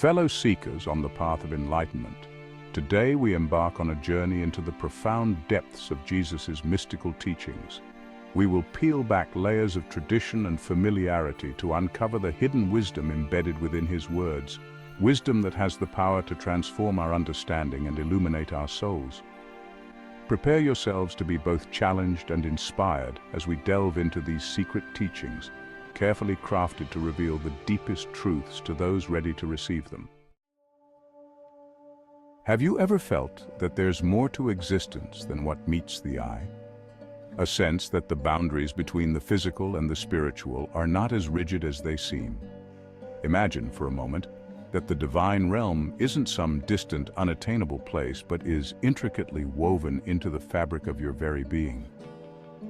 Fellow seekers on the path of enlightenment, today we embark on a journey into the profound depths of Jesus' mystical teachings. We will peel back layers of tradition and familiarity to uncover the hidden wisdom embedded within his words, wisdom that has the power to transform our understanding and illuminate our souls. Prepare yourselves to be both challenged and inspired as we delve into these secret teachings, carefully crafted to reveal the deepest truths to those ready to receive them. Have you ever felt that there's more to existence than what meets the eye? A sense that the boundaries between the physical and the spiritual are not as rigid as they seem. Imagine for a moment that the divine realm isn't some distant, unattainable place, but is intricately woven into the fabric of your very being.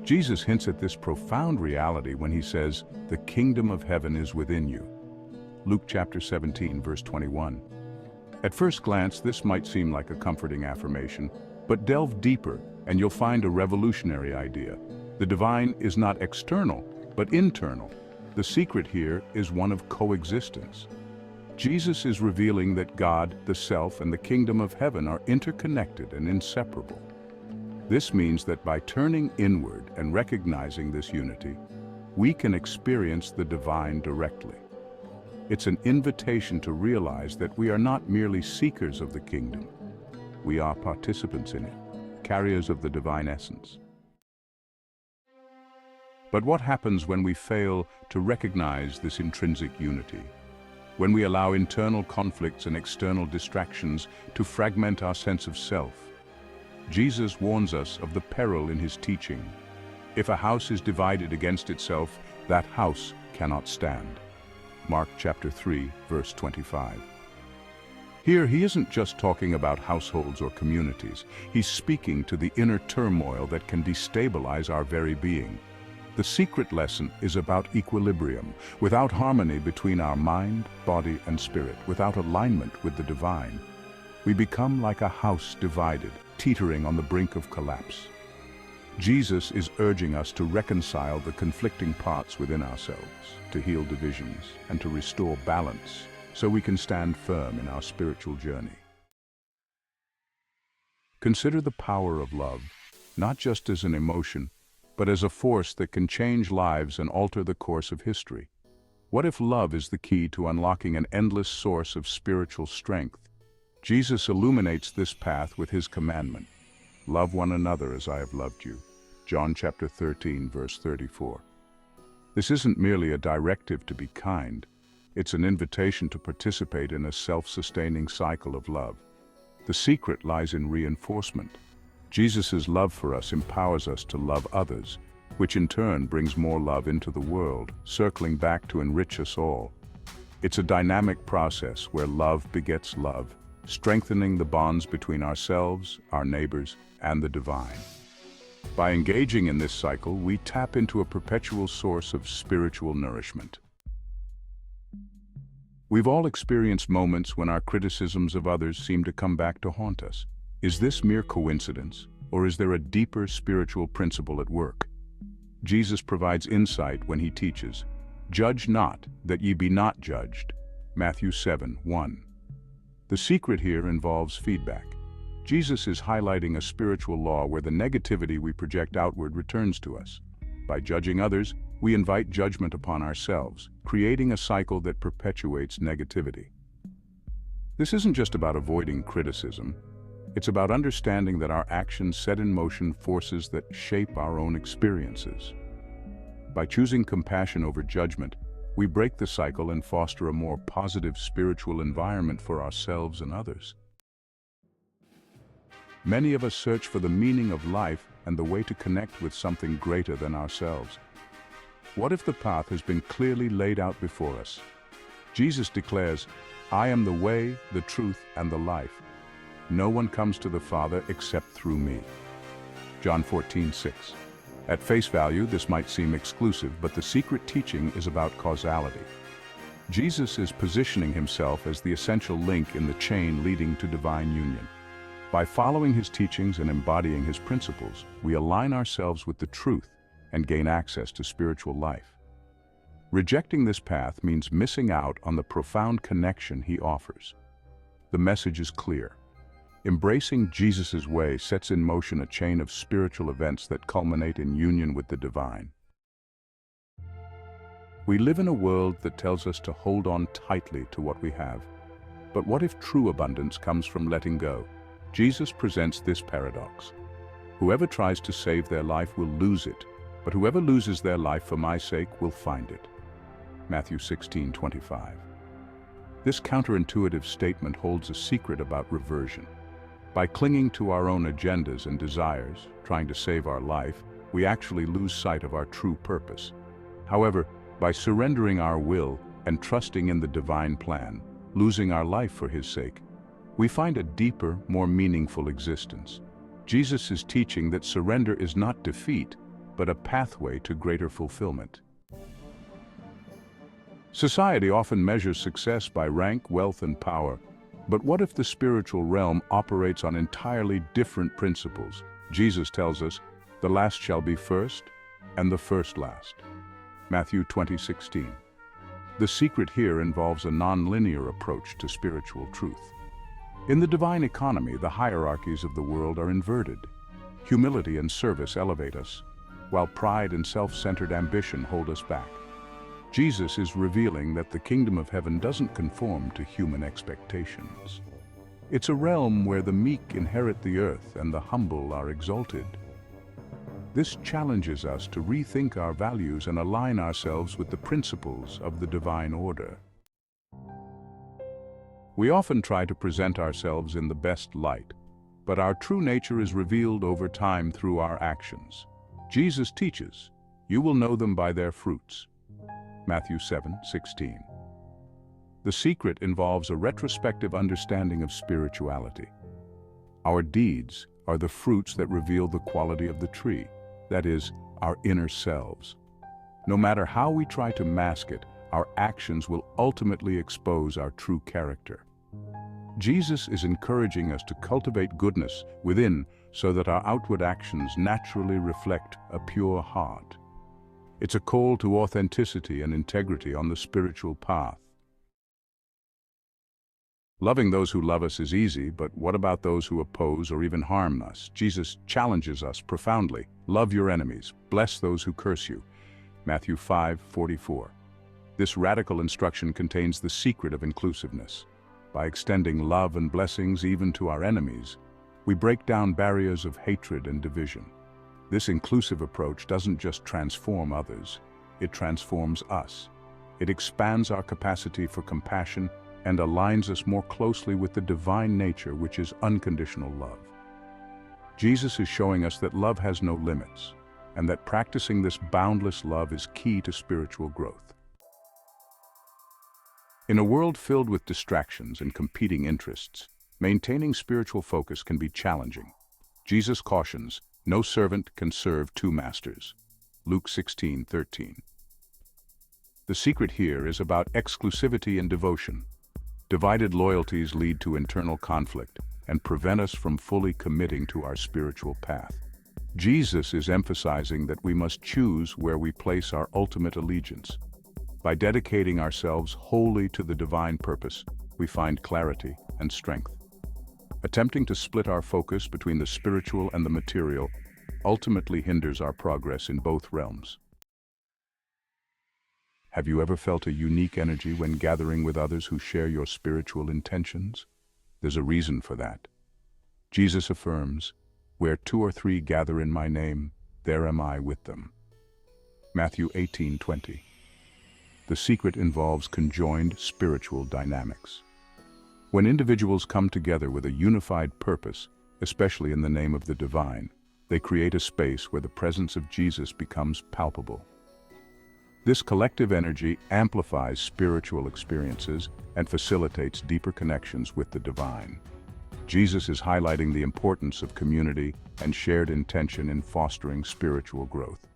Jesus hints at this profound reality when he says, "The kingdom of heaven is within you." Luke chapter 17, verse 21. At first glance, this might seem like a comforting affirmation, but delve deeper and you'll find a revolutionary idea. The divine is not external, but internal. The secret here is one of coexistence. Jesus is revealing that God, the self, and the kingdom of heaven are interconnected and inseparable. This means that by turning inward and recognizing this unity, we can experience the divine directly. It's an invitation to realize that we are not merely seekers of the kingdom. We are participants in it, carriers of the divine essence. But what happens when we fail to recognize this intrinsic unity? When we allow internal conflicts and external distractions to fragment our sense of self? Jesus warns us of the peril in his teaching. If a house is divided against itself, that house cannot stand. Mark chapter 3, verse 25. Here, he isn't just talking about households or communities. He's speaking to the inner turmoil that can destabilize our very being. The secret lesson is about equilibrium. Without harmony between our mind, body, and spirit, without alignment with the divine, we become like a house divided, teetering on the brink of collapse. Jesus is urging us to reconcile the conflicting parts within ourselves, to heal divisions, and to restore balance, so we can stand firm in our spiritual journey. Consider the power of love, not just as an emotion, but as a force that can change lives and alter the course of history. What if love is the key to unlocking an endless source of spiritual strength? Jesus illuminates this path with his commandment, "Love one another as I have loved you." John chapter 13, verse 34. This isn't merely a directive to be kind. It's an invitation to participate in a self-sustaining cycle of love. The secret lies in reinforcement. Jesus' love for us empowers us to love others, which in turn brings more love into the world, circling back to enrich us all. It's a dynamic process where love begets love, strengthening the bonds between ourselves, our neighbors, and the divine. By engaging in this cycle, we tap into a perpetual source of spiritual nourishment. We've all experienced moments when our criticisms of others seem to come back to haunt us. Is this mere coincidence, or is there a deeper spiritual principle at work? Jesus provides insight when he teaches, "Judge not, that ye be not judged." Matthew 7:1. The secret here involves feedback. Jesus is highlighting a spiritual law where the negativity we project outward returns to us. By judging others, we invite judgment upon ourselves, creating a cycle that perpetuates negativity. This isn't just about avoiding criticism. It's about understanding that our actions set in motion forces that shape our own experiences. By choosing compassion over judgment, we break the cycle and foster a more positive spiritual environment for ourselves and others. Many of us search for the meaning of life and the way to connect with something greater than ourselves. What if the path has been clearly laid out before us? Jesus declares, "I am the way, the truth, and the life. No one comes to the Father except through me." John 14:6. At face value, this might seem exclusive, but the secret teaching is about causality. Jesus is positioning himself as the essential link in the chain leading to divine union. By following his teachings and embodying his principles, we align ourselves with the truth and gain access to spiritual life. Rejecting this path means missing out on the profound connection he offers. The message is clear. Embracing Jesus' way sets in motion a chain of spiritual events that culminate in union with the divine. We live in a world that tells us to hold on tightly to what we have. But what if true abundance comes from letting go? Jesus presents this paradox. Whoever tries to save their life will lose it, but whoever loses their life for my sake will find it. Matthew 16:25. This counterintuitive statement holds a secret about reversion. By clinging to our own agendas and desires, trying to save our life, we actually lose sight of our true purpose. However, by surrendering our will and trusting in the divine plan, losing our life for his sake, we find a deeper, more meaningful existence. Jesus is teaching that surrender is not defeat, but a pathway to greater fulfillment. Society often measures success by rank, wealth, and power. But what if the spiritual realm operates on entirely different principles? Jesus tells us, "The last shall be first, and the first last." Matthew 20:16. The secret here involves a non-linear approach to spiritual truth. In the divine economy, the hierarchies of the world are inverted. Humility and service elevate us, while pride and self-centered ambition hold us back. Jesus is revealing that the kingdom of heaven doesn't conform to human expectations. It's a realm where the meek inherit the earth and the humble are exalted. This challenges us to rethink our values and align ourselves with the principles of the divine order. We often try to present ourselves in the best light, but our true nature is revealed over time through our actions. Jesus teaches, "You will know them by their fruits." Matthew 7:16. The secret involves a retrospective understanding of spirituality. Our deeds are the fruits that reveal the quality of the tree, that is, our inner selves. No matter how we try to mask it, our actions will ultimately expose our true character. Jesus is encouraging us to cultivate goodness within so that our outward actions naturally reflect a pure heart. It's a call to authenticity and integrity on the spiritual path. Loving those who love us is easy, but what about those who oppose or even harm us? Jesus challenges us profoundly. Love your enemies, bless those who curse you. Matthew 5:44. This radical instruction contains the secret of inclusiveness. By extending love and blessings even to our enemies, we break down barriers of hatred and division. This inclusive approach doesn't just transform others, it transforms us. It expands our capacity for compassion and aligns us more closely with the divine nature, which is unconditional love. Jesus is showing us that love has no limits, and that practicing this boundless love is key to spiritual growth. In a world filled with distractions and competing interests, maintaining spiritual focus can be challenging. Jesus cautions, "No servant can serve two masters." Luke 16:13. The secret here is about exclusivity and devotion. Divided loyalties lead to internal conflict and prevent us from fully committing to our spiritual path. Jesus is emphasizing that we must choose where we place our ultimate allegiance. By dedicating ourselves wholly to the divine purpose, we find clarity and strength. Attempting to split our focus between the spiritual and the material ultimately hinders our progress in both realms. Have you ever felt a unique energy when gathering with others who share your spiritual intentions? There's a reason for that. Jesus affirms, "Where two or three gather in my name, there am I with them." Matthew 18:20. The secret involves conjoined spiritual dynamics. When individuals come together with a unified purpose, especially in the name of the divine, they create a space where the presence of Jesus becomes palpable. This collective energy amplifies spiritual experiences and facilitates deeper connections with the divine. Jesus is highlighting the importance of community and shared intention in fostering spiritual growth.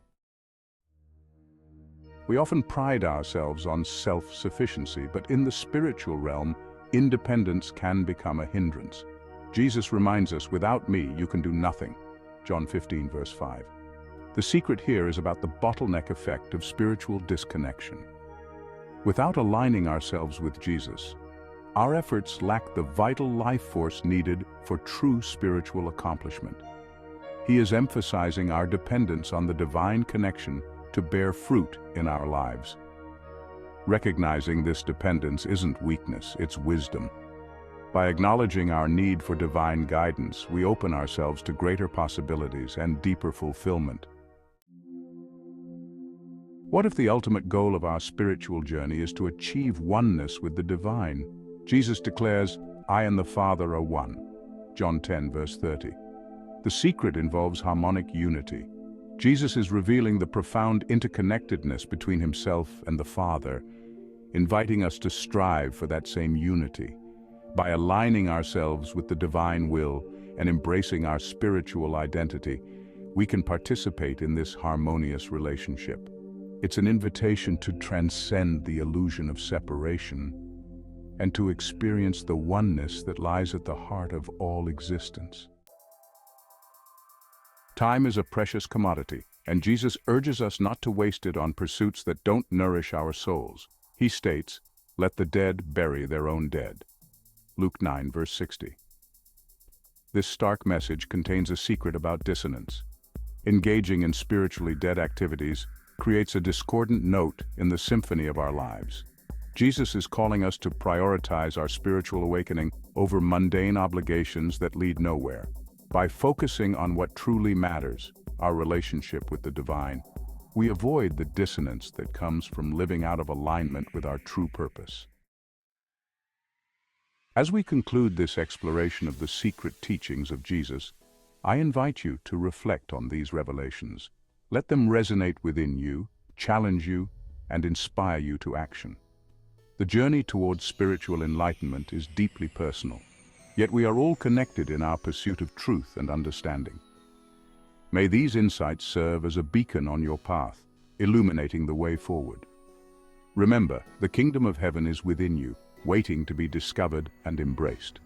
We often pride ourselves on self-sufficiency, but in the spiritual realm, independence can become a hindrance. Jesus reminds us, "Without me, you can do nothing." John 15, verse 5. The secret here is about the bottleneck effect of spiritual disconnection. Without aligning ourselves with Jesus, our efforts lack the vital life force needed for true spiritual accomplishment. He is emphasizing our dependence on the divine connection to bear fruit in our lives. Recognizing this dependence isn't weakness, it's wisdom. By acknowledging our need for divine guidance, we open ourselves to greater possibilities and deeper fulfillment. What if the ultimate goal of our spiritual journey is to achieve oneness with the divine? Jesus declares, "I and the Father are one." John 10, verse 30. The secret involves harmonic unity. Jesus is revealing the profound interconnectedness between himself and the Father, inviting us to strive for that same unity. By aligning ourselves with the divine will and embracing our spiritual identity, we can participate in this harmonious relationship. It's an invitation to transcend the illusion of separation and to experience the oneness that lies at the heart of all existence. Time is a precious commodity, and Jesus urges us not to waste it on pursuits that don't nourish our souls. He states, "Let the dead bury their own dead." Luke 9, verse 60. This stark message contains a secret about dissonance. Engaging in spiritually dead activities creates a discordant note in the symphony of our lives. Jesus is calling us to prioritize our spiritual awakening over mundane obligations that lead nowhere. By focusing on what truly matters, our relationship with the divine, we avoid the dissonance that comes from living out of alignment with our true purpose. As we conclude this exploration of the secret teachings of Jesus, I invite you to reflect on these revelations. Let them resonate within you, challenge you, and inspire you to action. The journey towards spiritual enlightenment is deeply personal, yet we are all connected in our pursuit of truth and understanding. May these insights serve as a beacon on your path, illuminating the way forward. Remember, the kingdom of heaven is within you, waiting to be discovered and embraced.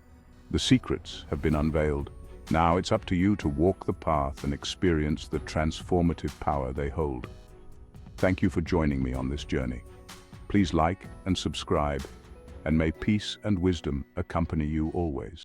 The secrets have been unveiled. Now it's up to you to walk the path and experience the transformative power they hold. Thank you for joining me on this journey. Please like and subscribe, and may peace and wisdom accompany you always.